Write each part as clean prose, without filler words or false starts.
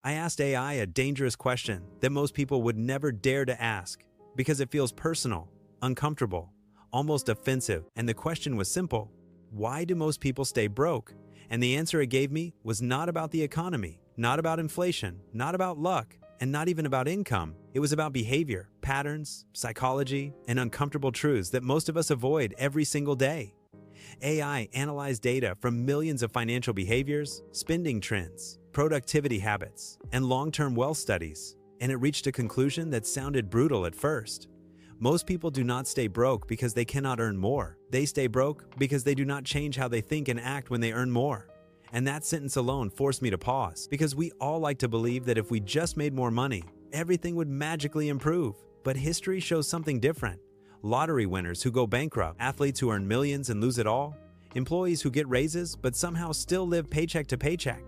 I asked AI a dangerous question that most people would never dare to ask because it feels personal, uncomfortable, almost offensive, and the question was simple: why do most people stay broke? And the answer it gave me was not about the economy, not about inflation, not about luck, and not even about income. It was about behavior, patterns, psychology, and uncomfortable truths that most of us avoid every single day. AI analyzed data from millions of financial behaviors, spending trends, productivity habits, and long-term wealth studies, and it reached a conclusion that sounded brutal at first. Most people do not stay broke because they cannot earn more. They stay broke because they do not change how they think and act when they earn more. And that sentence alone forced me to pause, because we all like to believe that if we just made more money, everything would magically improve. But history shows something different. Lottery winners who go bankrupt, athletes who earn millions and lose it all, employees who get raises but somehow still live paycheck to paycheck.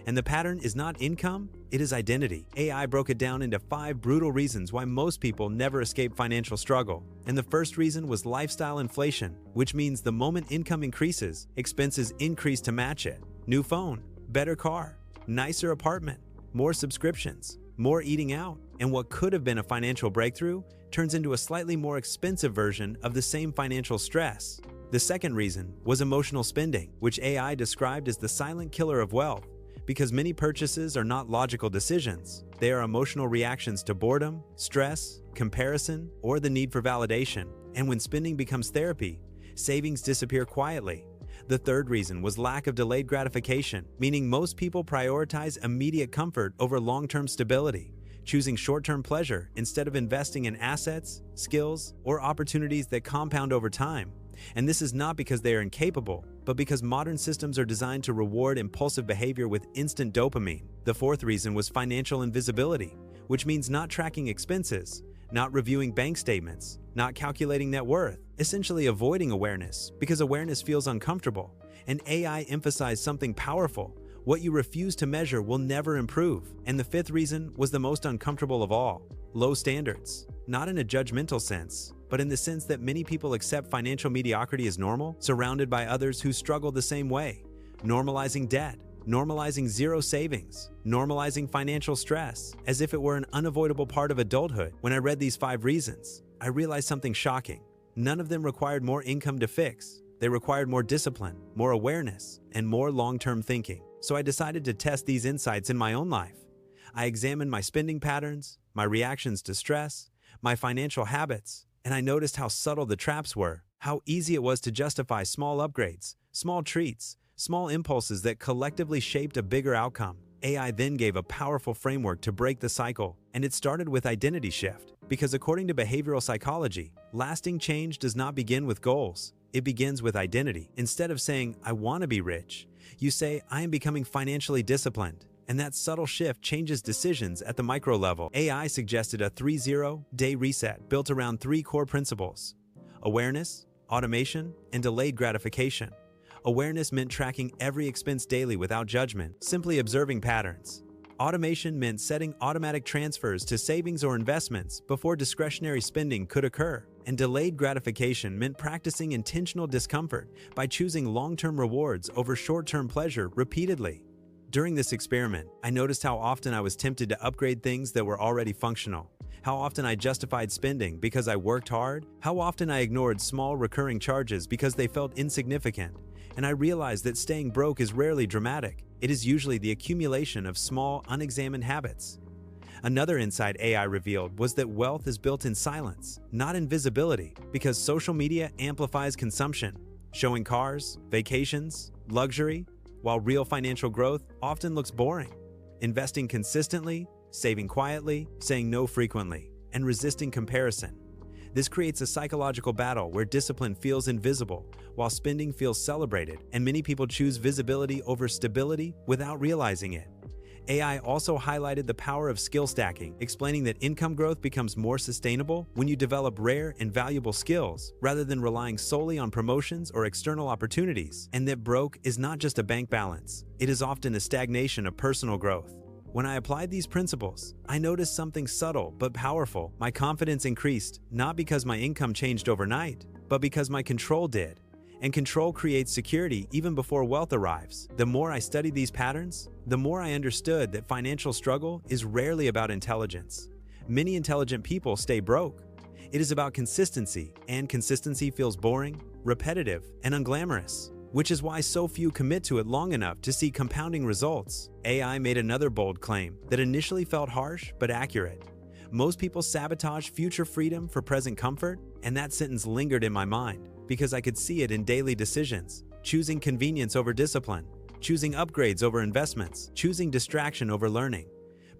And the pattern is not income, it is identity. AI broke it down into 5 brutal reasons why most people never escape financial struggle. And the first reason was lifestyle inflation, which means the moment income increases, expenses increase to match it. New phone, better car, nicer apartment, more subscriptions, more eating out, and what could have been a financial breakthrough turns into a slightly more expensive version of the same financial stress. The second reason was emotional spending, which AI described as the silent killer of wealth, because many purchases are not logical decisions. They are emotional reactions to boredom, stress, comparison, or the need for validation. And when spending becomes therapy, savings disappear quietly. The third reason was lack of delayed gratification, meaning most people prioritize immediate comfort over long-term stability, choosing short-term pleasure instead of investing in assets, skills, or opportunities that compound over time. And this is not because they are incapable, but because modern systems are designed to reward impulsive behavior with instant dopamine. The fourth reason was financial invisibility, which means not tracking expenses, not reviewing bank statements, not calculating net worth, essentially avoiding awareness because awareness feels uncomfortable. And AI emphasized something powerful: what you refuse to measure will never improve. And the fifth reason was the most uncomfortable of all: low standards. Not in a judgmental sense, but in the sense that many people accept financial mediocrity as normal, surrounded by others who struggle the same way. Normalizing debt, normalizing zero savings, normalizing financial stress, as if it were an unavoidable part of adulthood. When I read these 5 reasons, I realized something shocking. None of them required more income to fix. They required more discipline, more awareness, and more long-term thinking. So I decided to test these insights in my own life. I examined my spending patterns, my reactions to stress, my financial habits, and I noticed how subtle the traps were, how easy it was to justify small upgrades, small treats, small impulses that collectively shaped a bigger outcome. AI then gave a powerful framework to break the cycle, and it started with identity shift. Because according to behavioral psychology, lasting change does not begin with goals. It begins with identity. Instead of saying, "I want to be rich," you say, "I am becoming financially disciplined." And that subtle shift changes decisions at the micro level. AI suggested a 30-day reset built around 3 core principles: awareness, automation, and delayed gratification. Awareness meant tracking every expense daily without judgment, simply observing patterns. Automation meant setting automatic transfers to savings or investments before discretionary spending could occur. And delayed gratification meant practicing intentional discomfort by choosing long-term rewards over short-term pleasure repeatedly. During this experiment, I noticed how often I was tempted to upgrade things that were already functional, how often I justified spending because I worked hard, how often I ignored small recurring charges because they felt insignificant. And I realized that staying broke is rarely dramatic. It is usually the accumulation of small, unexamined habits. Another insight AI revealed was that wealth is built in silence, not in visibility, because social media amplifies consumption, showing cars, vacations, luxury, while real financial growth often looks boring. Investing consistently, saving quietly, saying no frequently, and resisting comparison. This creates a psychological battle where discipline feels invisible, while spending feels celebrated, and many people choose visibility over stability without realizing it. AI also highlighted the power of skill stacking, explaining that income growth becomes more sustainable when you develop rare and valuable skills, rather than relying solely on promotions or external opportunities, and that broke is not just a bank balance. It is often a stagnation of personal growth. When I applied these principles, I noticed something subtle but powerful. My confidence increased, not because my income changed overnight, but because my control did. And control creates security even before wealth arrives. The more I studied these patterns, the more I understood that financial struggle is rarely about intelligence. Many intelligent people stay broke. It is about consistency, and consistency feels boring, repetitive, and unglamorous, which is why so few commit to it long enough to see compounding results. AI made another bold claim that initially felt harsh but accurate. Most people sabotage future freedom for present comfort, and that sentence lingered in my mind because I could see it in daily decisions, choosing convenience over discipline, choosing upgrades over investments, choosing distraction over learning.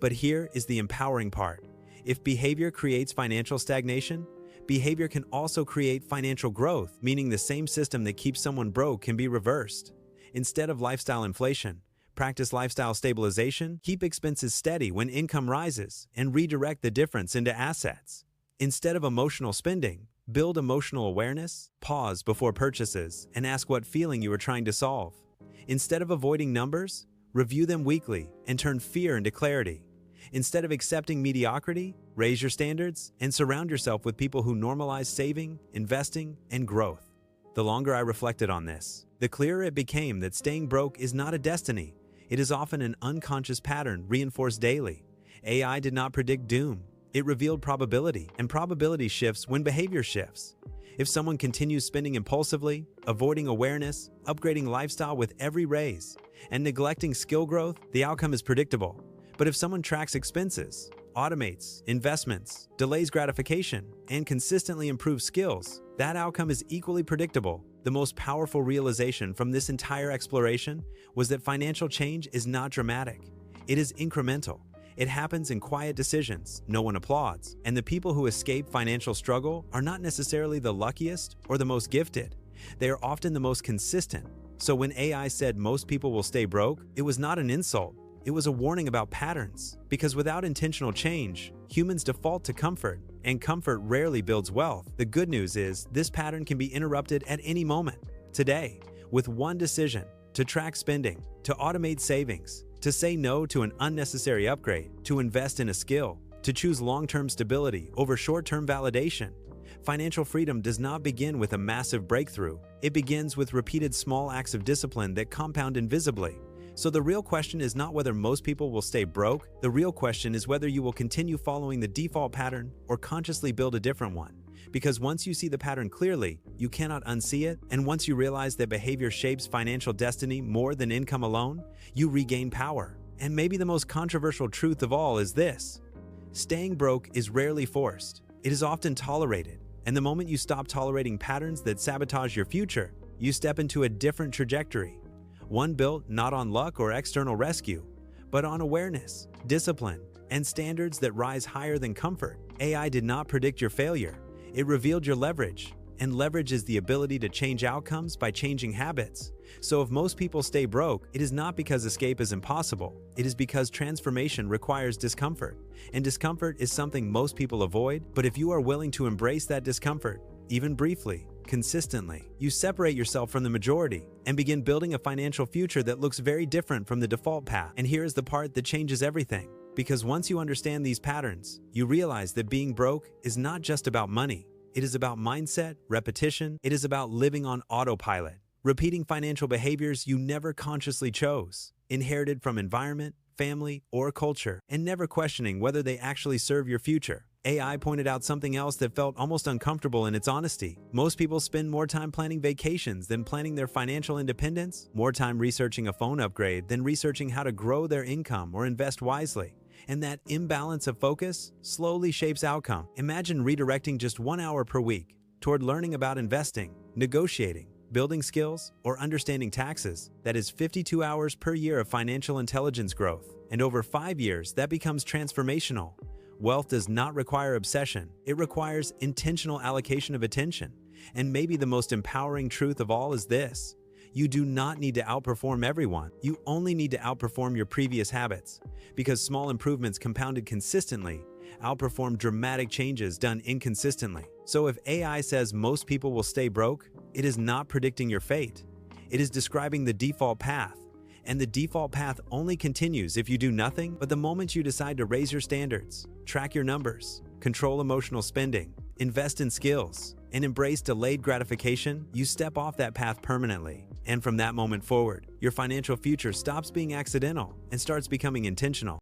But here is the empowering part. If behavior creates financial stagnation, behavior can also create financial growth, meaning the same system that keeps someone broke can be reversed. Instead of lifestyle inflation, practice lifestyle stabilization, keep expenses steady when income rises, and redirect the difference into assets. Instead of emotional spending, build emotional awareness, pause before purchases, and ask what feeling you are trying to solve. Instead of avoiding numbers, review them weekly and turn fear into clarity. Instead of accepting mediocrity, raise your standards and surround yourself with people who normalize saving, investing, and growth. The longer I reflected on this, the clearer it became that staying broke is not a destiny. It is often an unconscious pattern reinforced daily. AI did not predict doom. It revealed probability, and probability shifts when behavior shifts. If someone continues spending impulsively, avoiding awareness, upgrading lifestyle with every raise, and neglecting skill growth, the outcome is predictable. But if someone tracks expenses, automates investments, delays gratification, and consistently improves skills, that outcome is equally predictable. The most powerful realization from this entire exploration was that financial change is not dramatic. It is incremental. It happens in quiet decisions no one applauds, and the people who escape financial struggle are not necessarily the luckiest or the most gifted. They are often the most consistent. So when AI said most people will stay broke, it was not an insult. It was a warning about patterns, because without intentional change, humans default to comfort, and comfort rarely builds wealth. The good news is this pattern can be interrupted at any moment. Today, with one decision, to track spending, to automate savings, to say no to an unnecessary upgrade, to invest in a skill, to choose long-term stability over short-term validation. Financial freedom does not begin with a massive breakthrough. It begins with repeated small acts of discipline that compound invisibly. So the real question is not whether most people will stay broke. The real question is whether you will continue following the default pattern or consciously build a different one. Because once you see the pattern clearly, you cannot unsee it, and once you realize that behavior shapes financial destiny more than income alone, you regain power. And maybe the most controversial truth of all is this: staying broke is rarely forced. It is often tolerated. And the moment you stop tolerating patterns that sabotage your future, you step into a different trajectory. One built not on luck or external rescue, but on awareness, discipline, and standards that rise higher than comfort. AI did not predict your failure. It revealed your leverage, and leverage is the ability to change outcomes by changing habits. So if most people stay broke, it is not because escape is impossible. It is because transformation requires discomfort, and discomfort is something most people avoid. But if you are willing to embrace that discomfort, even briefly, consistently, you separate yourself from the majority and begin building a financial future that looks very different from the default path. And here is the part that changes everything. Because once you understand these patterns, you realize that being broke is not just about money. It is about mindset, repetition. It is about living on autopilot, repeating financial behaviors you never consciously chose, inherited from environment, family, or culture, and never questioning whether they actually serve your future. AI pointed out something else that felt almost uncomfortable in its honesty. Most people spend more time planning vacations than planning their financial independence, more time researching a phone upgrade than researching how to grow their income or invest wisely. And that imbalance of focus slowly shapes outcome. Imagine redirecting just 1 hour per week toward learning about investing, negotiating, building skills, or understanding taxes. That is 52 hours per year of financial intelligence growth. And over 5 years, that becomes transformational. Wealth does not require obsession. It requires intentional allocation of attention. And maybe the most empowering truth of all is this: you do not need to outperform everyone. You only need to outperform your previous habits. Because small improvements compounded consistently outperform dramatic changes done inconsistently. So if AI says most people will stay broke, it is not predicting your fate. It is describing the default path. And the default path only continues if you do nothing. But the moment you decide to raise your standards, track your numbers, control emotional spending, invest in skills, and embrace delayed gratification, you step off that path permanently. And from that moment forward, your financial future stops being accidental and starts becoming intentional.